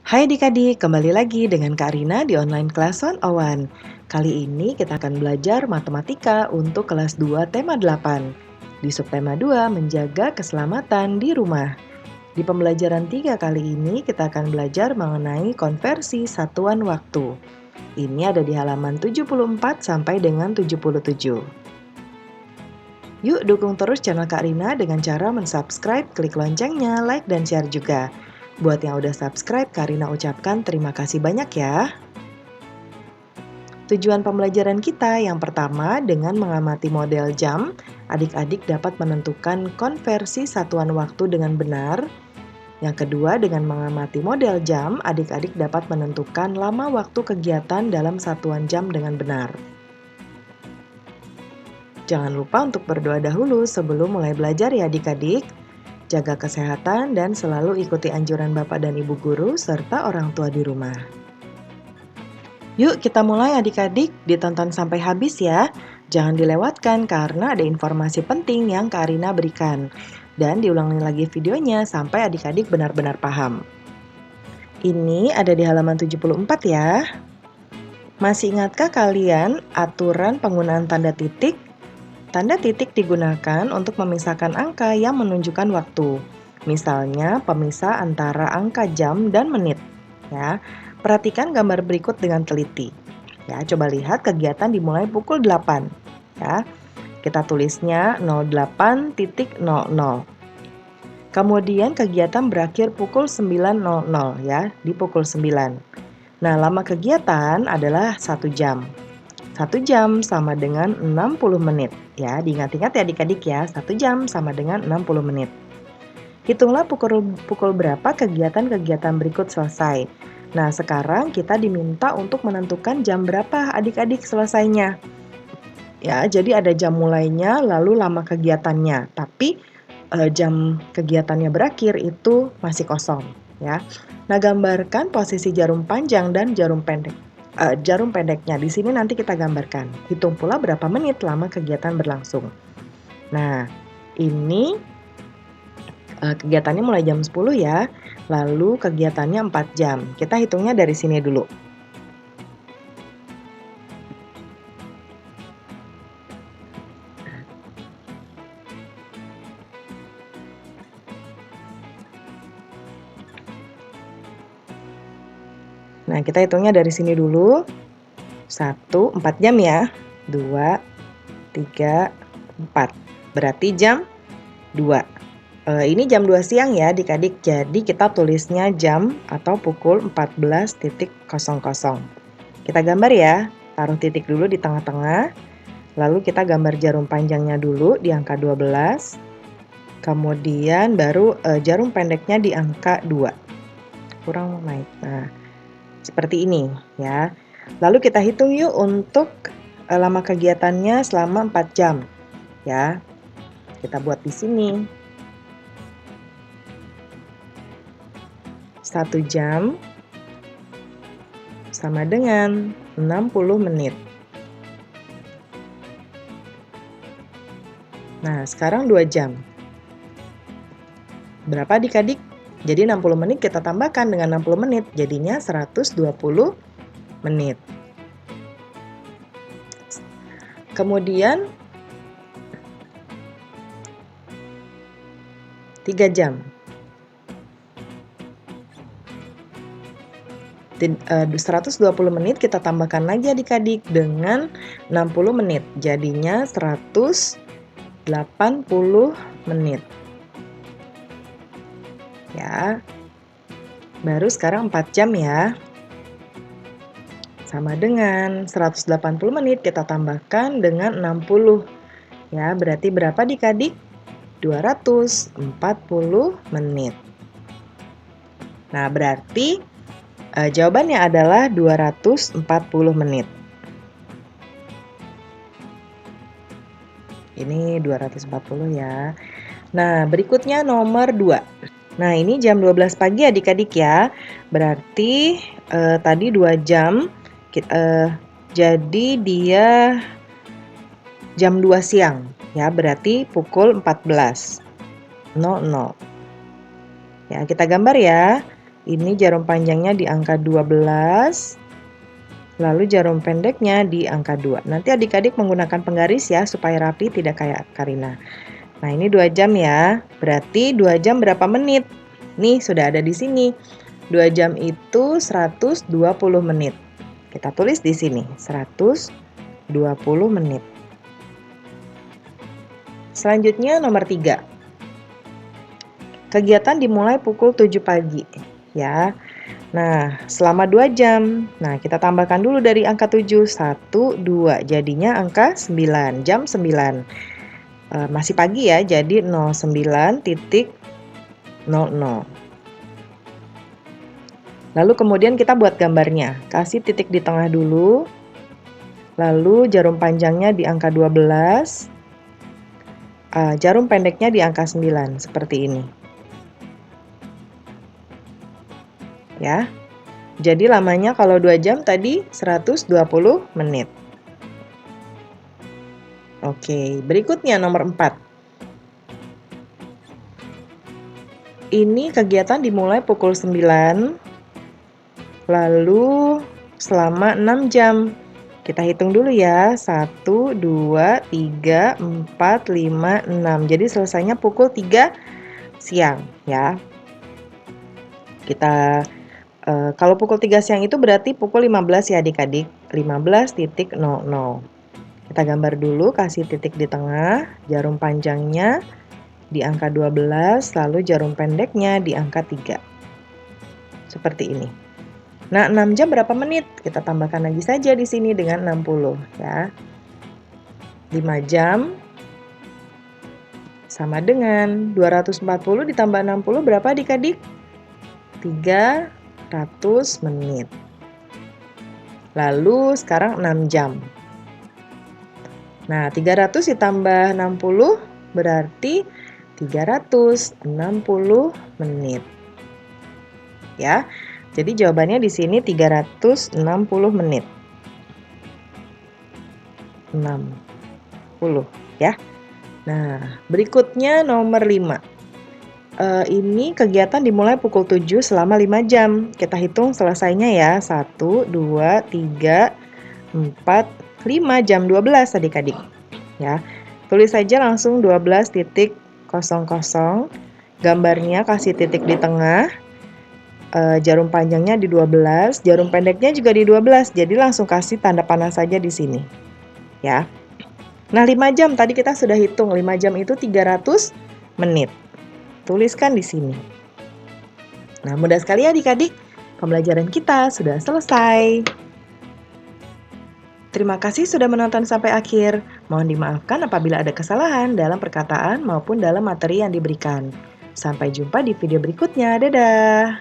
Hai adik-adik, kembali lagi dengan Kak Rina di online kelas 101. Kali ini kita akan belajar matematika untuk kelas 2 tema 8. Di subtema 2, menjaga keselamatan di rumah. Di pembelajaran 3 kali ini kita akan belajar mengenai konversi satuan waktu. Ini ada di halaman 74 sampai dengan 77. Yuk dukung terus channel Kak Rina dengan cara mensubscribe, klik loncengnya, like, dan share juga. Buat yang udah subscribe, Kak Rina ucapkan terima kasih banyak ya. Tujuan pembelajaran kita yang pertama, dengan mengamati model jam, adik-adik dapat menentukan konversi satuan waktu dengan benar. Yang kedua, dengan mengamati model jam, adik-adik dapat menentukan lama waktu kegiatan dalam satuan jam dengan benar. Jangan lupa untuk berdoa dahulu sebelum mulai belajar ya adik-adik. Jaga kesehatan dan selalu ikuti anjuran Bapak dan Ibu guru serta orang tua di rumah. Yuk kita mulai adik-adik, ditonton sampai habis ya. Jangan dilewatkan karena ada informasi penting yang Kak Arina berikan. Dan diulangi lagi videonya sampai adik-adik benar-benar paham. Ini ada di halaman 74 ya. Masih ingatkah kalian aturan penggunaan tanda titik? Tanda titik digunakan untuk memisahkan angka yang menunjukkan waktu. Misalnya, pemisah antara angka jam dan menit. Ya, perhatikan gambar berikut dengan teliti. Ya, coba lihat kegiatan dimulai pukul 8. Ya, kita tulisnya 08.00. Kemudian kegiatan berakhir pukul 9.00 ya, di pukul 9. Nah, lama kegiatan adalah 1 jam. 1 jam sama dengan 60 menit. Ya, diingat-ingat ya adik-adik ya, 1 jam sama dengan 60 menit. Hitunglah pukul berapa kegiatan-kegiatan berikut selesai. Nah, sekarang kita diminta untuk menentukan jam berapa adik-adik selesainya. Ya, jadi ada jam mulainya, lalu lama kegiatannya. Tapi jam kegiatannya berakhir itu masih kosong. Ya. Nah, gambarkan posisi jarum panjang dan jarum pendek. Jarum pendeknya di sini nanti kita gambarkan. Hitung pula berapa menit lama kegiatan berlangsung. Nah, ini kegiatannya mulai jam 10 ya, lalu kegiatannya 4 jam. Kita hitungnya dari sini dulu. Nah, kita hitungnya dari sini dulu. 1, 4 jam ya. 2, 3, 4. Berarti jam 2. Ini jam 2 siang ya adik-adik, jadi kita tulisnya jam atau pukul 14.00. Kita gambar ya, taruh titik dulu di tengah-tengah, lalu kita gambar jarum panjangnya dulu di angka 12, kemudian baru jarum pendeknya di angka 2, kurang naik. Nah, seperti ini ya. Lalu kita hitung yuk untuk lama kegiatannya selama 4 jam ya. Kita buat di sini. 1 jam sama dengan 60 menit. Nah, sekarang 2 jam. Berapa adik-adik? Jadi 60 menit kita tambahkan dengan 60 menit, jadinya 120 menit. Kemudian 3 jam. 120 menit kita tambahkan lagi adik-adik dengan 60 menit. Jadinya 180 menit. Ya. Baru sekarang 4 jam ya. Sama dengan 180 menit kita tambahkan dengan 60. Ya, berarti berapa adik-adik? 240 menit. Nah, berarti jawabannya adalah 240 menit. Ini 240 ya. Nah, berikutnya nomor 2. Nah, ini jam 12 pagi adik-adik ya. Berarti tadi 2 jam, jadi dia jam 2 siang. Ya, berarti pukul 14.00. Ya, kita gambar ya. Ini jarum panjangnya di angka 12, lalu jarum pendeknya di angka 2. Nanti adik-adik menggunakan penggaris ya, supaya rapi tidak kayak Karina. Nah, ini 2 jam ya. Berarti 2 jam berapa menit? Nih, sudah ada di sini. 2 jam itu 120 menit. Kita tulis di sini, 120 menit. Selanjutnya nomor 3. Kegiatan dimulai pukul 7 pagi, ya. Nah, selama 2 jam. Nah, kita tambahkan dulu dari angka 7, 1, 2. Jadinya angka 9, jam 9. Masih pagi ya, jadi 09.00. Lalu kemudian kita buat gambarnya. Kasih titik di tengah dulu. Lalu jarum panjangnya di angka 12. Jarum pendeknya di angka 9, seperti ini. Ya. Jadi lamanya kalau 2 jam tadi 120 menit. Oke, berikutnya nomor 4. Ini kegiatan dimulai pukul 9, lalu selama 6 jam. Kita hitung dulu ya, 1, 2, 3, 4, 5, 6. Jadi selesainya pukul 3 siang ya. Kalau pukul 3 siang itu berarti pukul 15 ya adik-adik, 15.00. Kita gambar dulu, kasih titik di tengah, jarum panjangnya di angka 12, lalu jarum pendeknya di angka 3. Seperti ini. Nah, 6 jam berapa menit? Kita tambahkan lagi saja di sini dengan 60 ya. 5 jam sama dengan 240 ditambah 60 berapa adik-adik? 300 menit. Lalu sekarang 6 jam. Nah, 300 ditambah 60 berarti 360 menit. Ya. Jadi jawabannya di sini 360 menit. 60 ya. Nah, berikutnya nomor 5. Ini kegiatan dimulai pukul 7 selama 5 jam. Kita hitung selesainya ya. 1, 2, 3, 4, 5 jam 12 adik-adik. Ya. Tulis saja langsung 12.00. Gambarnya kasih titik di tengah. Jarum panjangnya di 12, jarum pendeknya juga di 12. Jadi langsung kasih tanda panah saja di sini. Ya. Nah, 5 jam tadi kita sudah hitung. 5 jam itu 300 menit. Tuliskan di sini. Nah, mudah sekali adik-adik. Pembelajaran kita sudah selesai. Terima kasih sudah menonton sampai akhir. Mohon dimaafkan apabila ada kesalahan dalam perkataan maupun dalam materi yang diberikan. Sampai jumpa di video berikutnya. Dadah!